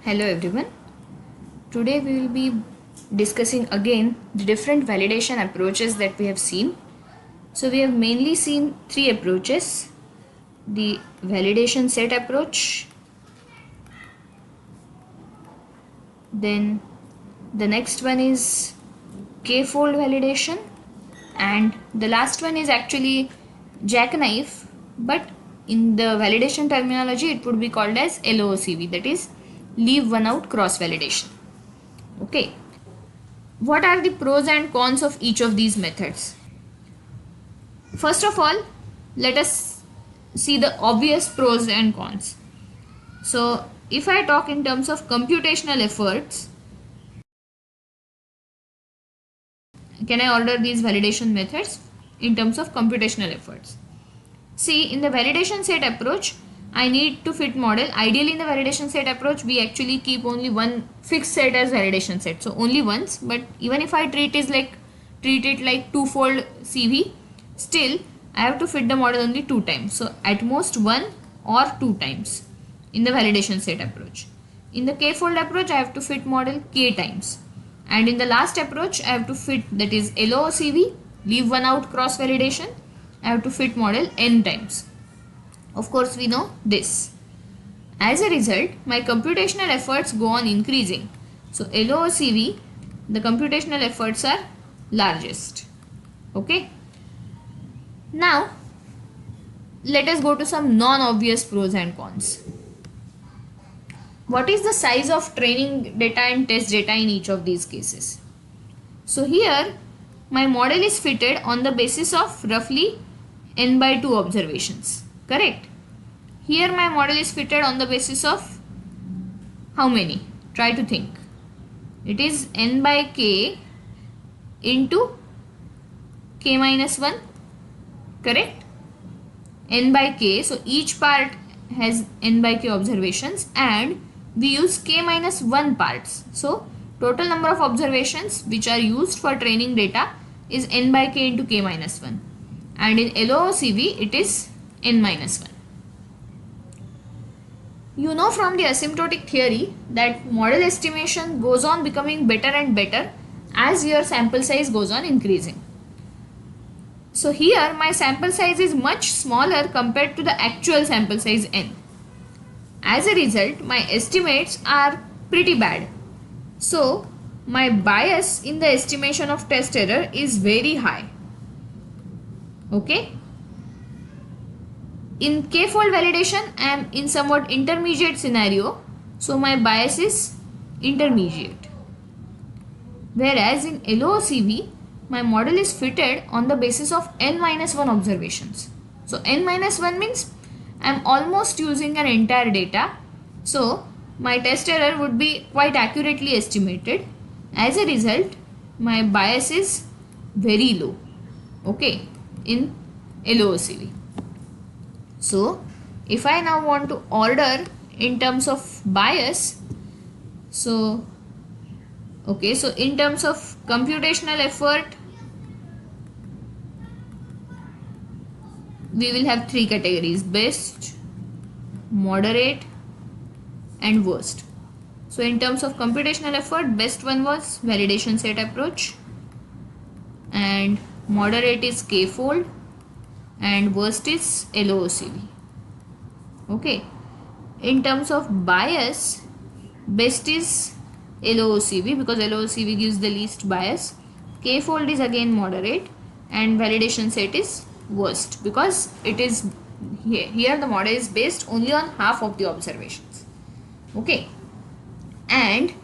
Hello everyone. Today we will be discussing again the different validation approaches that we have seen. So we have mainly seen three approaches: the validation set approach, then the next one is k-fold validation, and the last one is actually jackknife, but in the validation terminology it would be called as LOCV, that is leave one out cross validation. Okay, what are the pros and cons of each of these methods? First of all, let us see the obvious pros and cons. So if I talk in terms of computational efforts, can I order these validation methods in terms of computational efforts? See, in the validation set approach, I need to fit model. Ideally, in the validation set approach, we actually keep only one fixed set as validation set. So only once. But even if I treat it like two-fold CV, still I have to fit the model only two times. So at most one or two times in the validation set approach. In the k-fold approach, I have to fit model k times. And in the last approach, I have to fit, that is LOCV, leave one out cross validation, I have to fit model n times. Of course, we know this. As a result, my computational efforts go on increasing. So LOCV, the computational efforts are largest. Okay. Now, let us go to some non-obvious pros and cons. What is the size of training data and test data in each of these cases? So here, my model is fitted on the basis of roughly n by 2 observations. Correct? Here my model is fitted on the basis of how many? Try to think. It is n by k into k minus 1. Correct? N by k. So each part has n by k observations and we use k minus 1 parts. So total number of observations which are used for training data is n by k into k minus 1. And in LOCV it is n minus 1. You know from the asymptotic theory that model estimation goes on becoming better and better as your sample size goes on increasing. So here my sample size is much smaller compared to the actual sample size n. As a result, my estimates are pretty bad. So my bias in the estimation of test error is very high. Okay. In k-fold validation, I am in somewhat intermediate scenario. So my bias is intermediate. Whereas in LOCV, my model is fitted on the basis of n minus 1 observations. So n minus 1 means I am almost using an entire data. So my test error would be quite accurately estimated. As a result, my bias is very low. Okay, in LOCV. So if I now want to order in terms of bias, so okay, so in terms of computational effort, we will have three categories: best, moderate and worst. So in terms of computational effort, best one was validation set approach, and moderate is k-fold, and worst is LOCV. Okay. In terms of bias, best is LOCV because LOCV gives the least bias. K-fold is again moderate, and validation set is worst because it is here the model is based only on half of the observations. Okay. And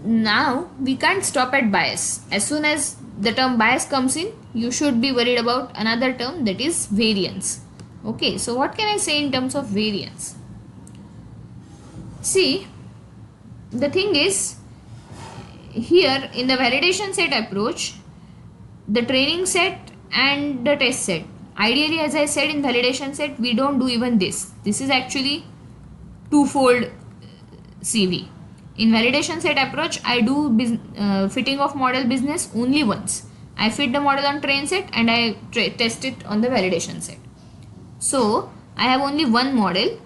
now we can't stop at bias. As soon as the term bias comes in, you should be worried about another term, that is variance. Okay, so what can I say in terms of variance? See, the thing is, here in the validation set approach, the training set and the test set, ideally, as I said, in validation set we don't do even this. This is actually two-fold CV. In validation set approach, I do fitting of model business only once. I fit the model on train set and I test it on the validation set. So I have only one model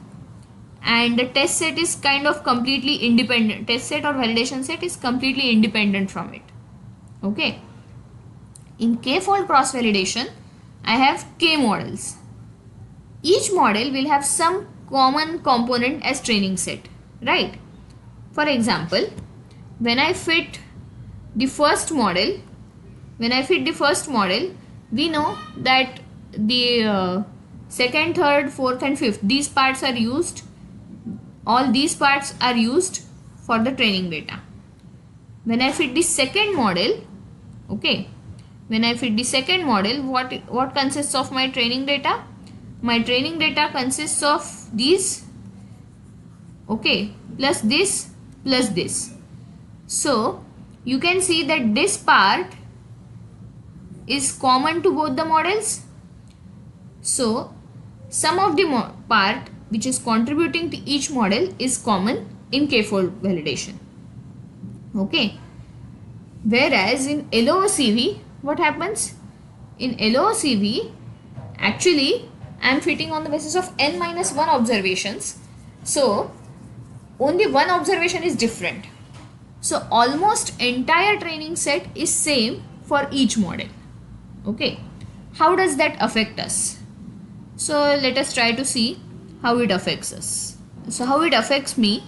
and the test set is kind of completely independent. Test set or validation set is completely independent from it. Okay. In k-fold cross validation, I have k models. Each model will have some common component as training set, right? For example, when I fit the first model, we know that the second, third, fourth and fifth, these parts are used, all these parts are used for the training data. When I fit the second model, okay, what consists of my training data? My training data consists of these, okay, plus this, plus this. So you can see that this part is common to both the models. So sum of the part which is contributing to each model is common in k-fold validation. Okay. Whereas in LOOCV, what happens? In LOOCV, actually I am fitting on the basis of n-1 observations. So only one observation is different. So almost entire training set is same for each model. Okay. How does that affect us? So let us try to see how it affects us. So how it affects me?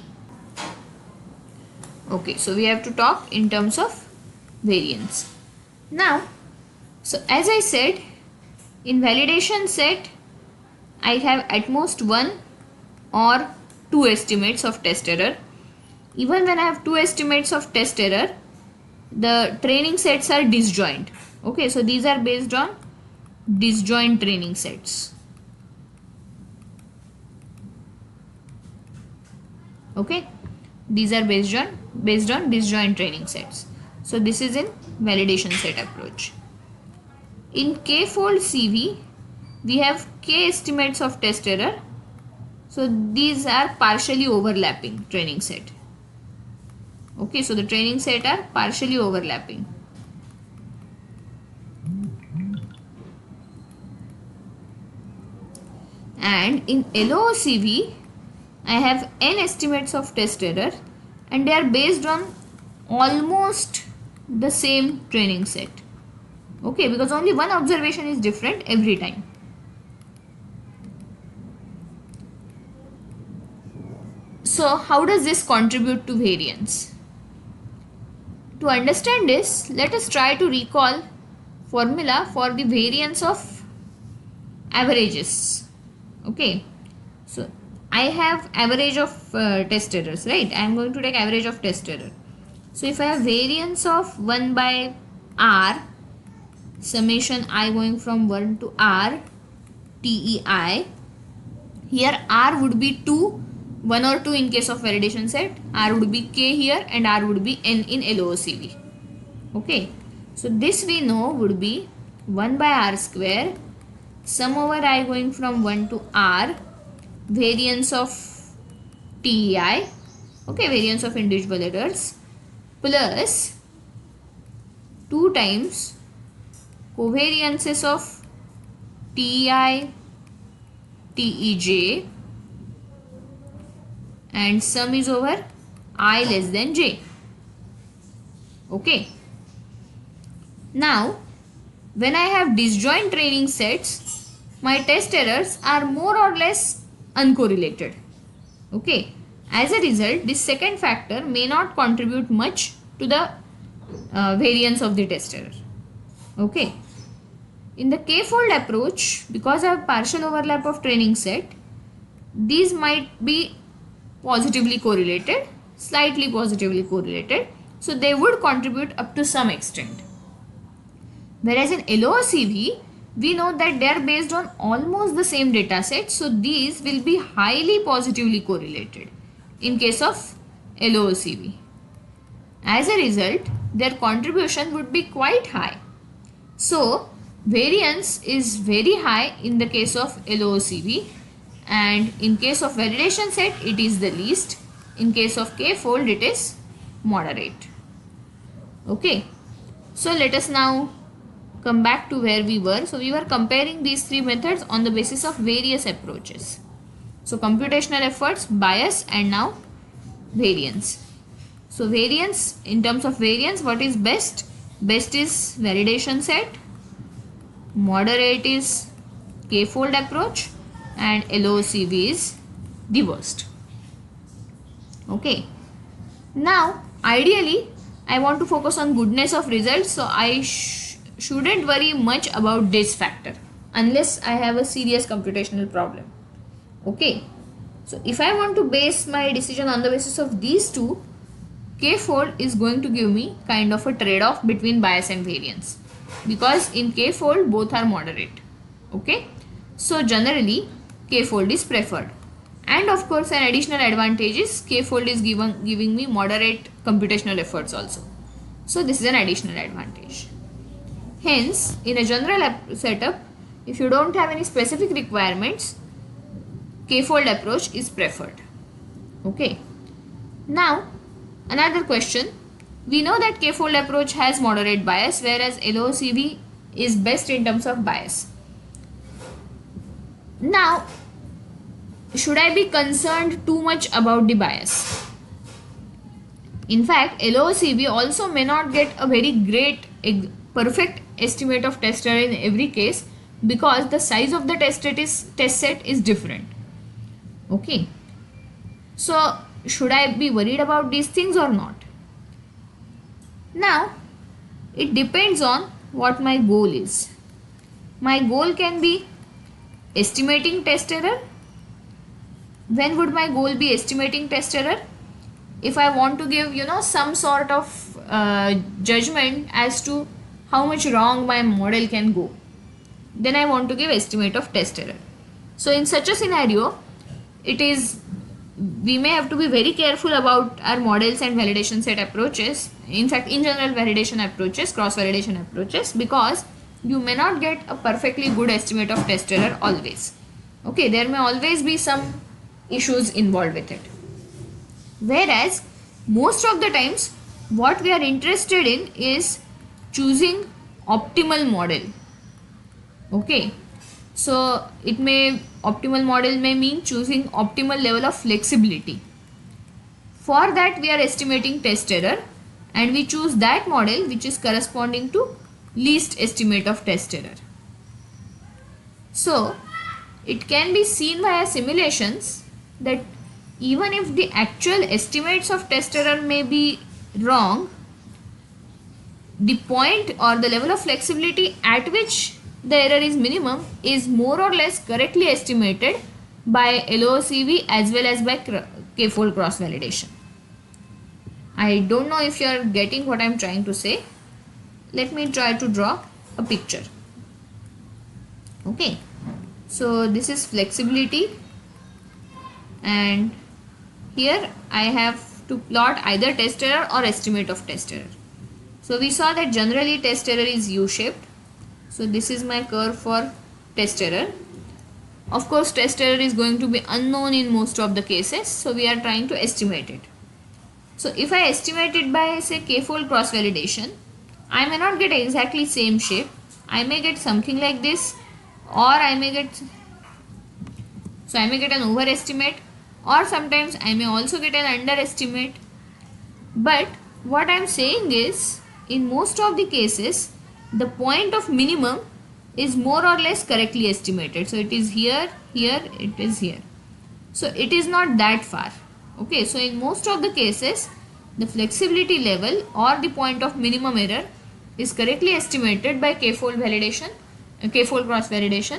Okay, so we have to talk in terms of variance. Now, so as I said, in validation set, I have at most one or two estimates of test error. Even when I have two estimates of test error, the training sets are disjoint. Okay, so these are based on disjoint training sets. Okay, these are based on disjoint training sets. So this is in validation set approach. In k-fold CV, we have k estimates of test error. So these are partially overlapping training set. Okay, so the training set are partially overlapping. And in LOOCV, I have n estimates of test error and they are based on almost the same training set. Okay, because only one observation is different every time. So how does this contribute to variance? To understand this, let us try to recall formula for the variance of averages. Okay, so I have average of test errors, right? I am going to take average of test error. So if I have variance of 1 by r, summation I going from 1 to r, TEI, here r would be 2, 1 or 2 in case of validation set, r would be k here and r would be n in LOOCV. Okay, so this we know would be 1 by r square, sum over I going from 1 to r, variance of TEI, okay, variance of individual errors, plus 2 times covariances of TEI, TEJ, and sum is over I less than j. Okay. Now, when I have disjoint training sets, my test errors are more or less uncorrelated. Okay. As a result, this second factor may not contribute much to the variance of the test error. Okay. In the k-fold approach, because I have partial overlap of training set, these might be positively correlated, slightly positively correlated. So they would contribute up to some extent. Whereas in LOOCV, we know that they are based on almost the same data set. So these will be highly positively correlated in case of LOOCV. As a result, their contribution would be quite high. So variance is very high in the case of LOOCV, and in case of validation set it is the least. In case of k-fold it is moderate. Okay, so let us now come back to where we were. So we were comparing these three methods on the basis of various approaches. So computational efforts, bias, and now variance. So variance, in terms of variance, what is best? Best is validation set, moderate is k-fold approach, and LOCV is the worst. Okay. Now, ideally, I want to focus on goodness of results, so I shouldn't worry much about this factor unless I have a serious computational problem. Okay. So, if I want to base my decision on the basis of these two, k-fold is going to give me kind of a trade-off between bias and variance, because in k-fold both are moderate. Okay. So, generally k-fold is preferred. And of course, an additional advantage is k-fold is giving me moderate computational efforts also. So this is an additional advantage. Hence, in a general setup, if you don't have any specific requirements, k-fold approach is preferred. Okay. Now, another question. We know that k-fold approach has moderate bias, whereas LOCV is best in terms of bias. Now, should I be concerned too much about the bias? In fact, LOCV also may not get a very great, perfect estimate of test error in every case, because the size of the test set is different. Okay. So, should I be worried about these things or not? Now, it depends on what my goal is. My goal can be estimating test error. When would my goal be estimating test error? If I want to give, some sort of judgment as to how much wrong my model can go, then I want to give estimate of test error. So in such a scenario, we may have to be very careful about our models and validation set approaches. In fact, in general validation approaches, cross validation approaches, because you may not get a perfectly good estimate of test error always. Okay, there may always be some issues involved with it. Whereas most of the times what we are interested in is choosing optimal model. Okay, so optimal model may mean choosing optimal level of flexibility. For that we are estimating test error, and we choose that model which is corresponding to least estimate of test error. So it can be seen via simulations that even if the actual estimates of test error may be wrong, the point or the level of flexibility at which the error is minimum is more or less correctly estimated by LOCV as well as by k-fold cross validation. I don't know if you are getting what I am trying to say. Let me try to draw a picture. Okay, so this is flexibility, and here I have to plot either test error or estimate of test error. So we saw that generally test error is U-shaped. So this is my curve for test error. Of course, test error is going to be unknown in most of the cases, so we are trying to estimate it. So if I estimate it by, say, k-fold cross validation, I may not get exactly same shape. I may get something like this, or I may get an overestimate, or sometimes I may also get an underestimate. But what I am saying is, in most of the cases, the point of minimum is more or less correctly estimated. So it is here, it is here. So it is not that far. Okay, so in most of the cases, the flexibility level or the point of minimum error is correctly estimated by k-fold validation, k-fold cross validation,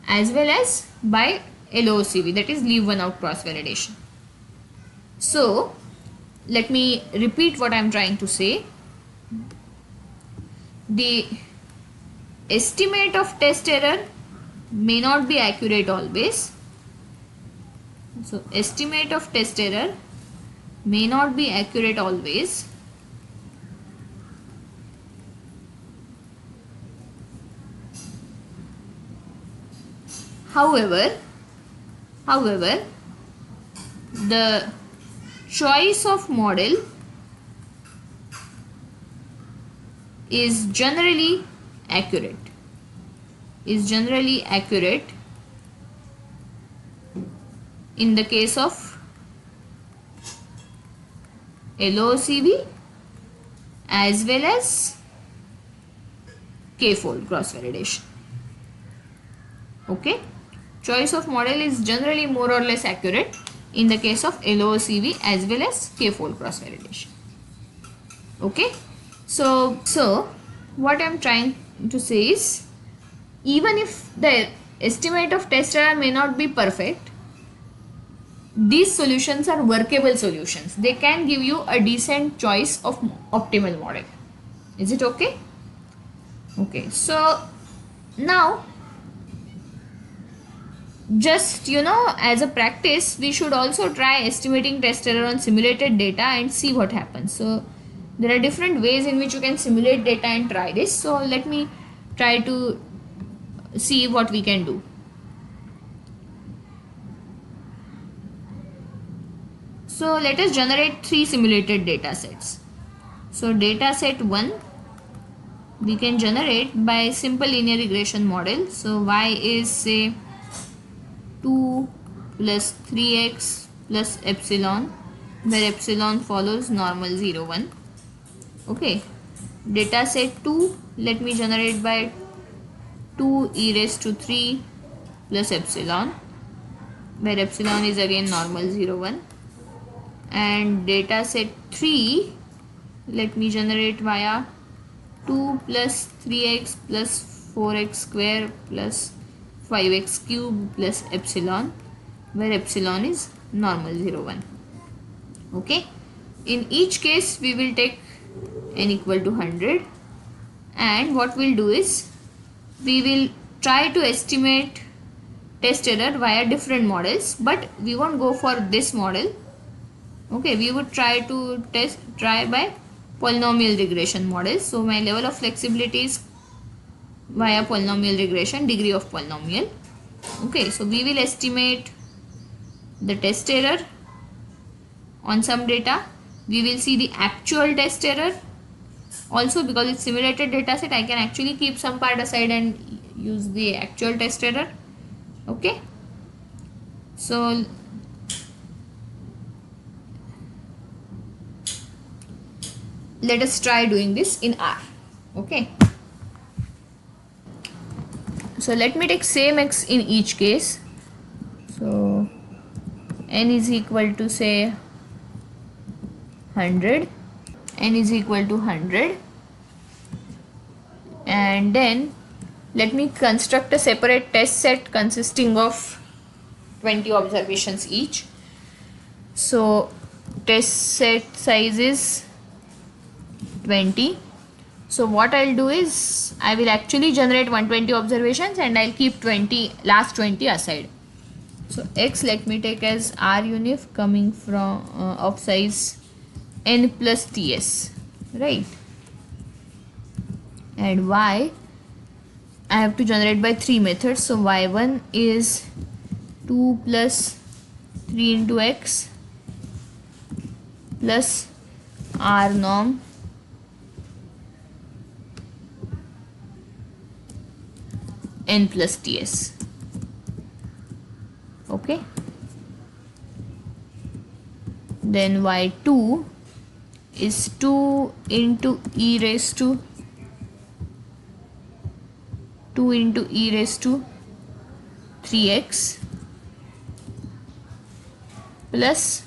as well as by LOCV, that is leave one out cross validation. So let me repeat what I am trying to say. The estimate of test error may not be accurate always. So estimate of test error may not be accurate always. However, the choice of model is generally accurate. in the case of LOCV as well as k-fold cross validation. Okay, choice of model is generally more or less accurate in the case of LOCV as well as k-fold cross validation. Okay, so what I'm trying to say is, even if the estimate of test error may not be perfect, these solutions are workable solutions. They can give you a decent choice of optimal model. Is it okay? Okay, so now just as a practice, we should also try estimating test error on simulated data and see what happens. So there are different ways in which you can simulate data and try this. So let me try to see what we can do. So let us generate 3 simulated data sets. So data set 1 we can generate by simple linear regression model. So y is say 2 plus 3x plus epsilon, where epsilon follows normal 0 1. Okay, data set 2 let me generate by 2 e raised to 3 plus epsilon, where epsilon is again normal 0 1. And data set 3 let me generate via 2 plus 3x plus 4x square plus 5x cube plus epsilon, where epsilon is normal 0 1. Okay, in each case we will take n equal to 100, and what we'll do is we will try to estimate test error via different models, but we won't go for this model. Okay, we would try to try by polynomial regression models. So my level of flexibility is via polynomial regression, degree of polynomial. Okay, so we will estimate the test error on some data. We will see the actual test error. Also, because it's simulated data set, I can actually keep some part aside and use the actual test error. Okay, so let us try doing this in R. Okay, so let me take same x in each case. So n is equal to say 100, n is equal to 100, and then let me construct a separate test set consisting of 20 observations each. So test set size is 20. So what I'll do is I will actually generate 120 observations and I'll keep last 20 aside. So x let me take as R unif coming from of size n plus ts, right? And y I have to generate by 3 methods. So y1 is 2 plus 3 into x plus R norm n plus ts. Okay, then y2 is 2 into e raised to 3x plus,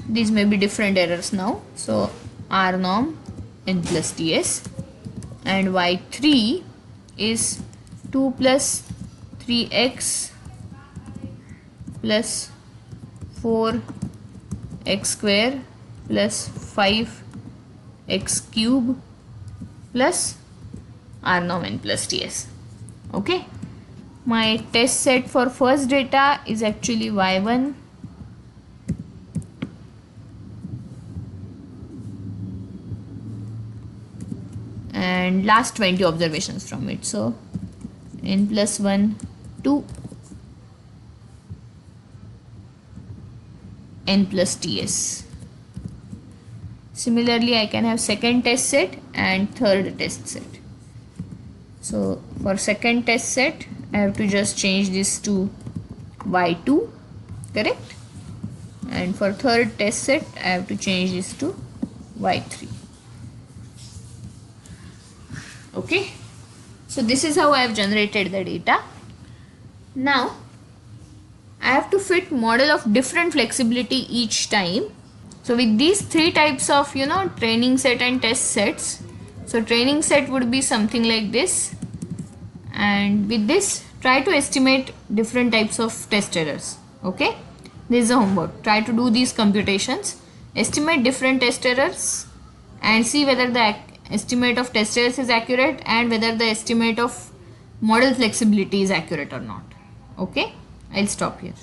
these may be different errors now, so R norm n plus ts. And y3 is 2 plus 3x plus 4x square plus 5x cube plus R norm n plus ts. Okay, my test set for first data is actually y1 and last 20 observations from it. So n plus 1 2 n plus ts. Similarly, I can have second test set and third test set. So for second test set, I have to just change this to y2 correct? And for third test set I have to change this to y3. Okay, so this is how I have generated the data. Now I have to fit model of different flexibility each time. So with these three types of training set and test sets, so training set would be something like this, and with this try to estimate different types of test errors. Okay, this is a homework. Try to do these computations, estimate different test errors and see whether the estimate of test errors is accurate and whether the estimate of model flexibility is accurate or not. Okay, I'll stop here.